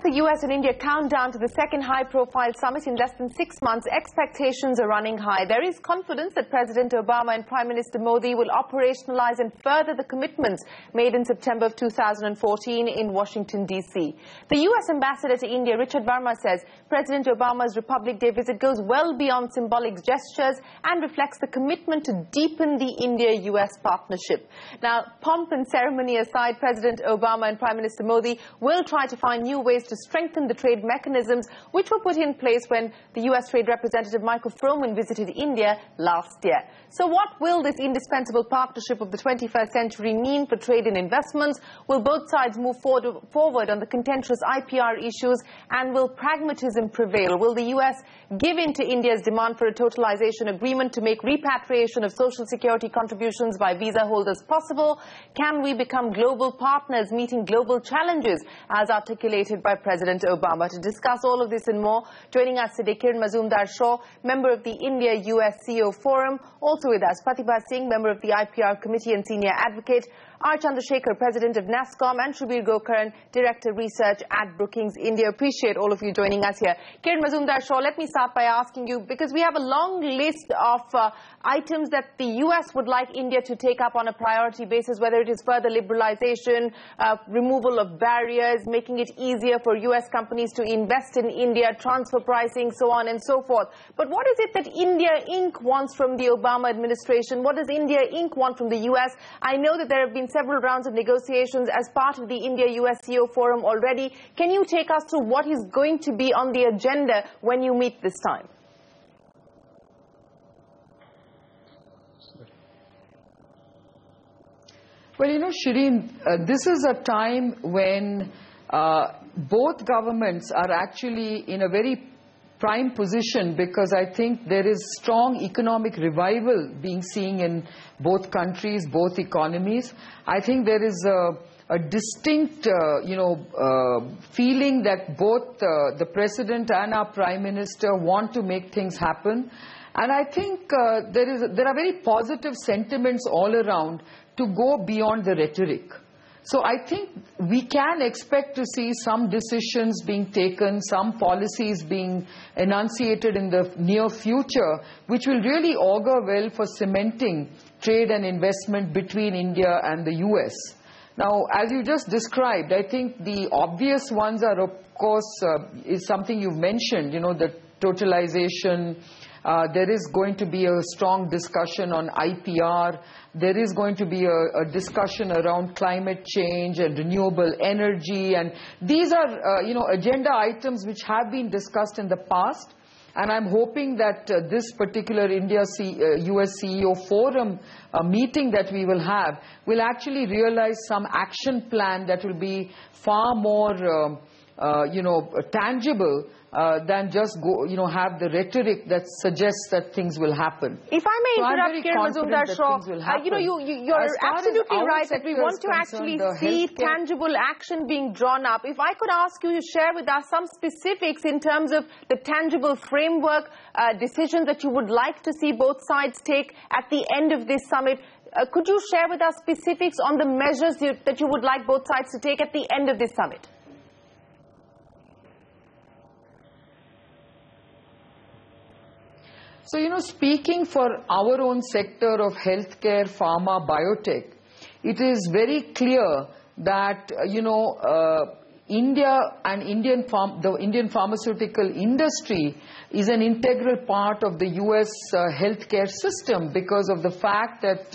the US and India countdown to the second high-profile summit in less than 6 months, expectations are running high. There is confidence that President Obama and Prime Minister Modi will operationalize and further the commitments made in September of 2014 in Washington, D.C. The US Ambassador to India, Richard Verma, says President Obama's Republic Day visit goes well beyond symbolic gestures and reflects the commitment to deepen the India-US partnership. Now, pomp and ceremony aside, President Obama and Prime Minister Modi will try to find new ways to strengthen the trade mechanisms which were put in place when the US Trade Representative Michael Froman visited India last year. So what will this indispensable partnership of the 21st century mean for trade and investments? Will both sides move forward on the contentious IPR issues, and will pragmatism prevail? Will the US give in to India's demand for a totalization agreement to make repatriation of social security contributions by visa holders possible? Can we become global partners meeting global challenges as articulated by President Obama? To discuss all of this and more, joining us today, Kiran Mazumdar, member of the India-US CEO Forum. Also with us, Pratibha Singh, member of the IPR Committee and Senior Advocate. Chandrashekhar, President of NASSCOM, and Subir Gokarn, Director Research at Brookings, India. Appreciate all of you joining us here. Kiran Mazumdar, let me start by asking you, because we have a long list of items that the US would like India to take up on a priority basis, whether it is further liberalization, removal of barriers, making it easier for US companies to invest in India, transfer pricing, so on and so forth. But what is it that India Inc. wants from the Obama administration? What does India Inc. want from the US? I know that there have been several rounds of negotiations as part of the India-US CEO Forum already. Can you take us through what is going to be on the agenda when you meet this time? Well, you know, Shereen, this is a time when both governments are actually in a very prime position, because I think there is strong economic revival being seen in both countries, both economies. I think there is a distinct, feeling that both the President and our Prime Minister want to make things happen. And I think there are very positive sentiments all around to go beyond the rhetoric. So I think we can expect to see some decisions being taken, some policies being enunciated in the near future, which will really augur well for cementing trade and investment between India and the US. Now, as you just described, I think the obvious ones are, of course, is something you've mentioned, you know, the totalization. There is going to be a strong discussion on IPR. There is going to be a discussion around climate change and renewable energy. And these are, agenda items which have been discussed in the past. And I'm hoping that this particular India-US CEO Forum meeting that we will have will actually realize some action plan that will be far more, tangible than just have the rhetoric that suggests that things will happen. If I may interrupt, Kiran Mazumdar, you're absolutely right that we want to actually see tangible action being drawn up. If I could ask you to share with us some specifics in terms of the tangible framework decisions that you would like to see both sides take at the end of this summit. Could you share with us specifics on the measures that you would like both sides to take at the end of this summit? So, speaking for our own sector of healthcare, pharma, biotech, it is very clear that, India and the Indian pharmaceutical industry is an integral part of the US healthcare system, because of the fact that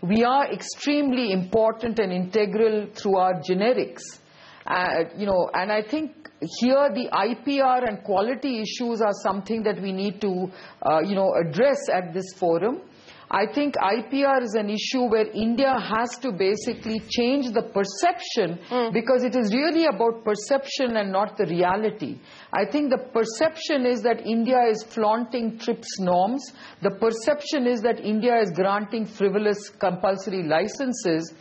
we are extremely important and integral through our generics. And I think here the IPR and quality issues are something that we need to, address at this forum. I think IPR is an issue where India has to basically change the perception, because it is really about perception and not the reality. I think the perception is that India is flaunting TRIPS norms. The perception is that India is granting frivolous compulsory licenses.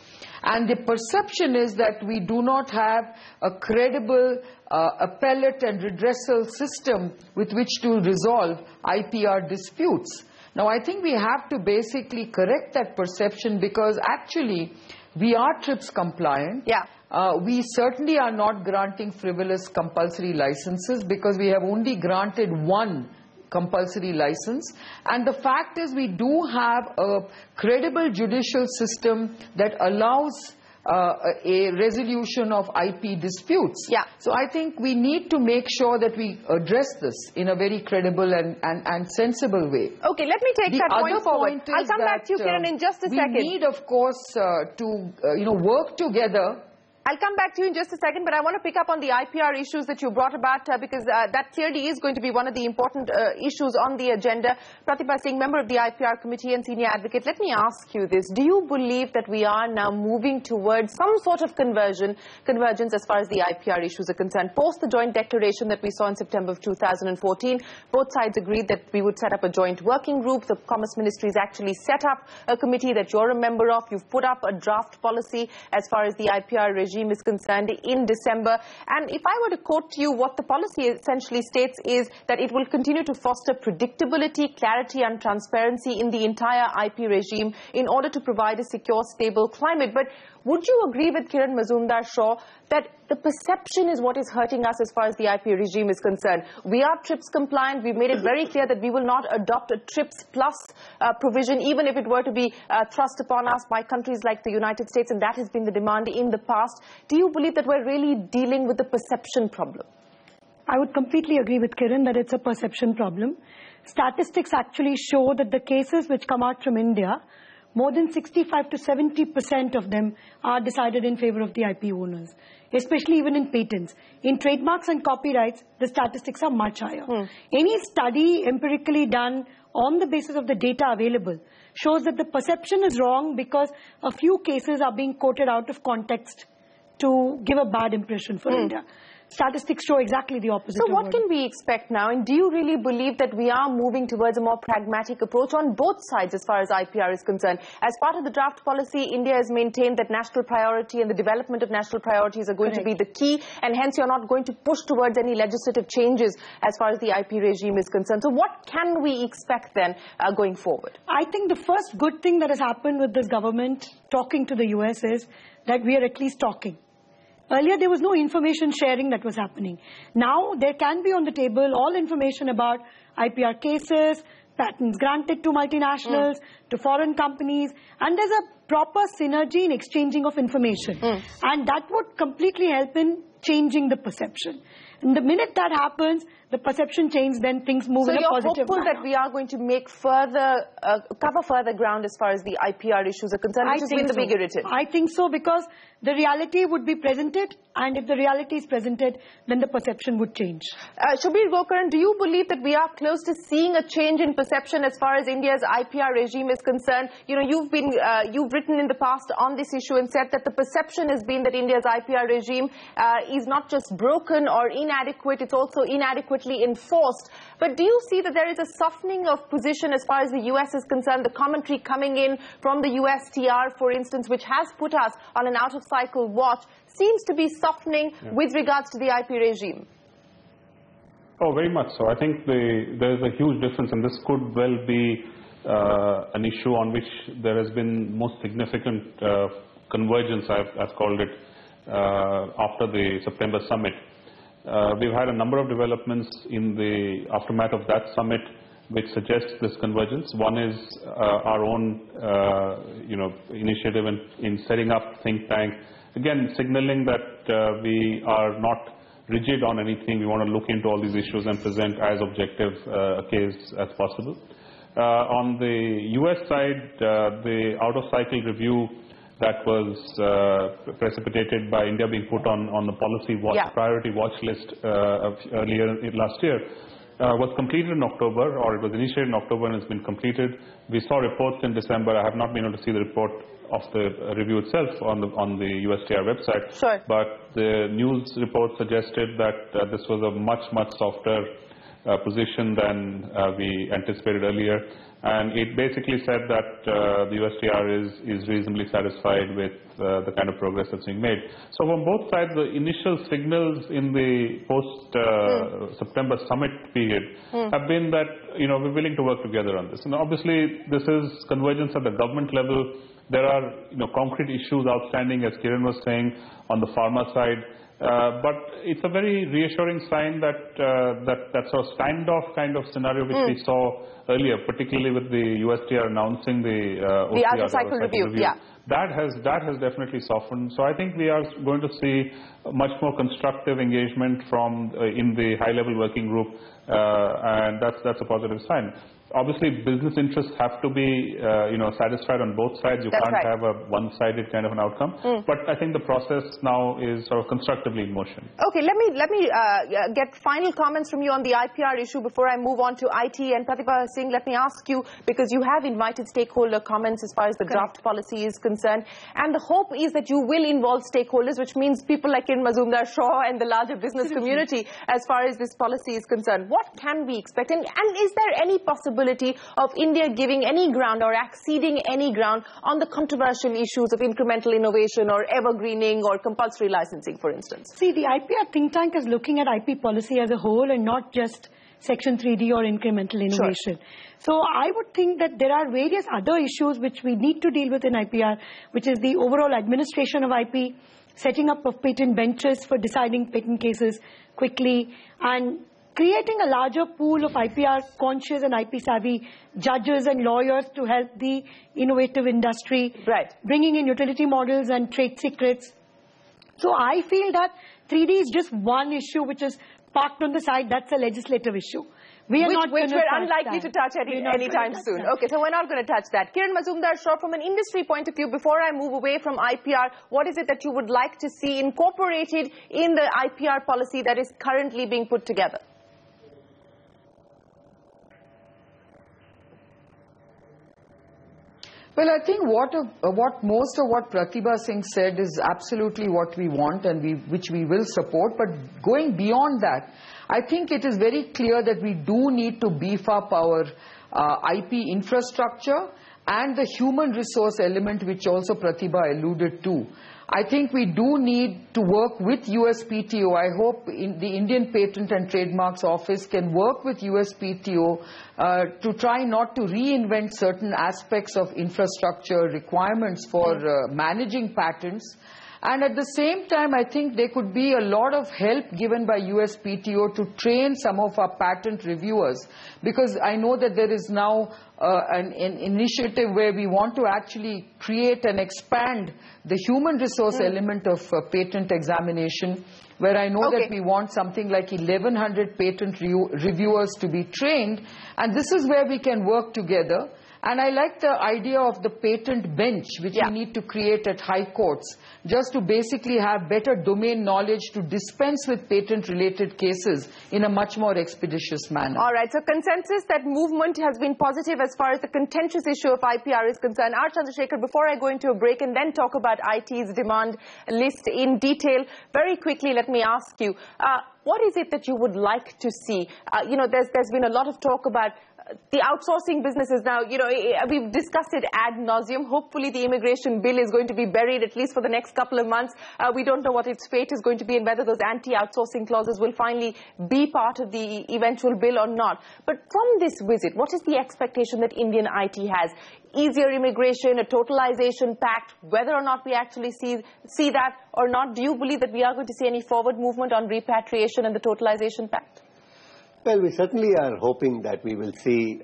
And the perception is that we do not have a credible appellate and redressal system with which to resolve IPR disputes. Now, I think we have to basically correct that perception, because actually we are TRIPS compliant. Yeah. we certainly are not granting frivolous compulsory licenses because we have only granted one compulsory license. And the fact is we do have a credible judicial system that allows a resolution of IP disputes. Yeah. So I think we need to make sure that we address this in a very credible and sensible way. Okay, let me take that point forward. I'll come back to you, Kiran, in just a second. We need, of course, to work together. I'll come back to you in just a second, but I want to pick up on the IPR issues that you brought about because that clearly is going to be one of the important issues on the agenda. Pratibha Singh, member of the IPR committee and senior advocate, let me ask you this. Do you believe that we are now moving towards some sort of convergence as far as the IPR issues are concerned? Post the joint declaration that we saw in September of 2014, both sides agreed that we would set up a joint working group. The Commerce Ministry has actually set up a committee that you're a member of. You've put up a draft policy as far as the IPR regime is concerned in December. And if I were to quote to you, what the policy essentially states is that it will continue to foster predictability, clarity and transparency in the entire IP regime in order to provide a secure, stable climate. But would you agree with Kiran Mazumdar that the perception is what is hurting us as far as the IP regime is concerned? We are TRIPS compliant. We've made it very clear that we will not adopt a TRIPS plus provision, even if it were to be thrust upon us by countries like the United States, and that has been the demand in the past. Do you believe that we're really dealing with the perception problem? I would completely agree with Kiran that it's a perception problem. Statistics actually show that the cases which come out from India, more than 65 to 70% of them are decided in favor of the IP owners, especially even in patents. In trademarks and copyrights, the statistics are much higher. Any study empirically done on the basis of the data available shows that the perception is wrong because a few cases are being quoted out of context to give a bad impression for India. Statistics show exactly the opposite. So what can we expect now? And do you really believe that we are moving towards a more pragmatic approach on both sides as far as IPR is concerned? As part of the draft policy, India has maintained that national priority and the development of national priorities are going to be the key, and hence you're not going to push towards any legislative changes as far as the IP regime is concerned. So what can we expect then going forward? I think the first good thing that has happened with this government talking to the US is that we are at least talking. Earlier, there was no information sharing that was happening. Now, there can be on the table all information about IPR cases, patents granted to multinationals, to foreign companies, and there's a proper synergy in exchanging of information. And that would completely help in changing the perception. And the minute that happens, the perception changes, then things move in a positive manner. So you're hopeful that we are going to make further, cover further ground as far as the IPR issues are concerned, which has been the big irritant? I think so, because the reality would be presented, and if the reality is presented, then the perception would change. Subir, Gokarn, do you believe that we are close to seeing a change in perception as far as India's IPR regime is concerned? You know, you've written in the past on this issue and said that the perception has been that India's IPR regime is not just broken or inadequate, it's also inadequately enforced. But do you see that there is a softening of position as far as the US is concerned? The commentary coming in from the USTR, for instance, which has put us on an out-of-cycle watch, seems to be softening with regards to the IP regime. Oh, very much so. I think there is a huge difference, and this could well be an issue on which there has been most significant convergence, I've called it, after the September summit. We've had a number of developments in the aftermath of that summit which suggests this convergence. One is our own initiative in setting up think tank, again signaling that we are not rigid on anything. We want to look into all these issues and present as objective a case as possible. On the US side, the out-of-cycle review that was precipitated by India being put on the policy priority watch list earlier last year was completed in October, or it was initiated in October and has been completed. We saw reports in December. I have not been able to see the report of the review itself on the USTR website. Sure. But the news report suggested that this was a much softer position than we anticipated earlier. And it basically said that the USTR is reasonably satisfied with the kind of progress that's being made. So from both sides, the initial signals in the post-September summit period have been that we're willing to work together on this. And obviously, this is convergence at the government level. There are concrete issues outstanding, as Kiran was saying, on the pharma side. But it's a very reassuring sign that that sort of standoff kind of scenario which we saw earlier, particularly with the USTR announcing the outer cycle review. Yeah. That has definitely softened. So I think we are going to see much more constructive engagement from in the high-level working group, and that's a positive sign. Obviously, business interests have to be, satisfied on both sides. You can't have a one-sided kind of an outcome. But I think the process now is sort of constructively in motion. Okay, let me get final comments from you on the IPR issue before I move on to IT. And Pratibha Singh, let me ask you, because you have invited stakeholder comments as far as the draft policy is concerned. And the hope is that you will involve stakeholders, which means people like in Mazumdar, Shaw and the larger business community as far as this policy is concerned. What can we expect? And is there any possibility of India giving any ground or acceding any ground on the controversial issues of incremental innovation or evergreening or compulsory licensing, for instance? See, the IPR think tank is looking at IP policy as a whole and not just Section 3D or incremental innovation. Sure. So I would think that there are various other issues which we need to deal with in IPR, which is the overall administration of IP, setting up of patent benches for deciding patent cases quickly, and creating a larger pool of IPR conscious and IP savvy judges and lawyers to help the innovative industry, bringing in utility models and trade secrets. So I feel that 3D is just one issue which is parked on the side. That's a legislative issue. Which we're unlikely to touch any time soon. Okay, so we're not going to touch that. Kiran Mazumdar, Shaw, from an industry point of view, before I move away from IPR, what is it that you would like to see incorporated in the IPR policy that is currently being put together? Well, I think most of what Pratibha Singh said is absolutely what we want and which we will support. But going beyond that, I think it is very clear that we do need to beef up our IP infrastructure and the human resource element, which also Pratibha alluded to. I think we do need to work with USPTO. I hope the Indian Patent and Trademarks Office can work with USPTO to try not to reinvent certain aspects of infrastructure requirements for managing patents. And at the same time, I think there could be a lot of help given by USPTO to train some of our patent reviewers, because I know that there is now an initiative where we want to actually create and expand the human resource element of patent examination, where I know that we want something like 1,100 patent reviewers to be trained, and this is where we can work together. And I like the idea of the patent bench, which we need to create at high courts, just to basically have better domain knowledge to dispense with patent-related cases in a much more expeditious manner. All right, so consensus that movement has been positive as far as the contentious issue of IPR is concerned. Chandrashekhar, before I go into a break and then talk about IT's demand list in detail, very quickly let me ask you, what is it that you would like to see? There's been a lot of talk about the outsourcing businesses now. We've discussed it ad nauseum. Hopefully the immigration bill is going to be buried at least for the next couple of months. We don't know what its fate is going to be and whether those anti-outsourcing clauses will finally be part of the eventual bill or not. But from this visit, what is the expectation that Indian IT has? Easier immigration, a totalization pact, whether or not we actually see that or not? Do you believe that we are going to see any forward movement on repatriation and the totalization pact? Well, we certainly are hoping that we will see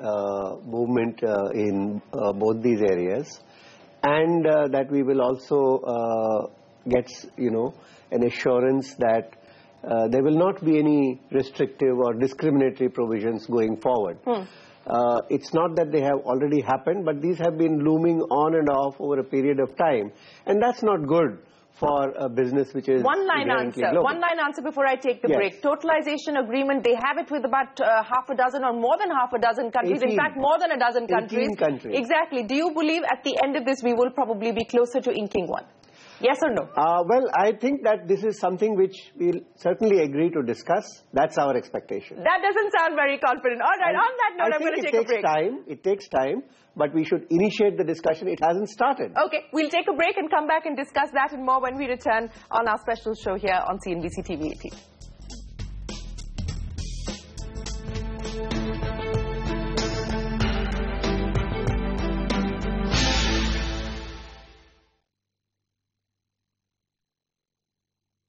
movement in both these areas, and that we will also get, an assurance that there will not be any restrictive or discriminatory provisions going forward. It's not that they have already happened, but these have been looming on and off over a period of time, and that's not good for a business which is One line answer before I take the break. Totalization agreement, they have it with about half a dozen or more than half a dozen countries. 18. In fact, more than a dozen countries. 18 countries. Exactly. Do you believe at the end of this we will probably be closer to inking one? Yes or no? Well, I think that this is something which we'll certainly agree to discuss. That's our expectation. That doesn't sound very confident. All right, on that note, I'm going to take a break. It takes time, but we should initiate the discussion. It hasn't started. Okay, we'll take a break and come back and discuss that and more when we return on our special show here on CNBC TV 18.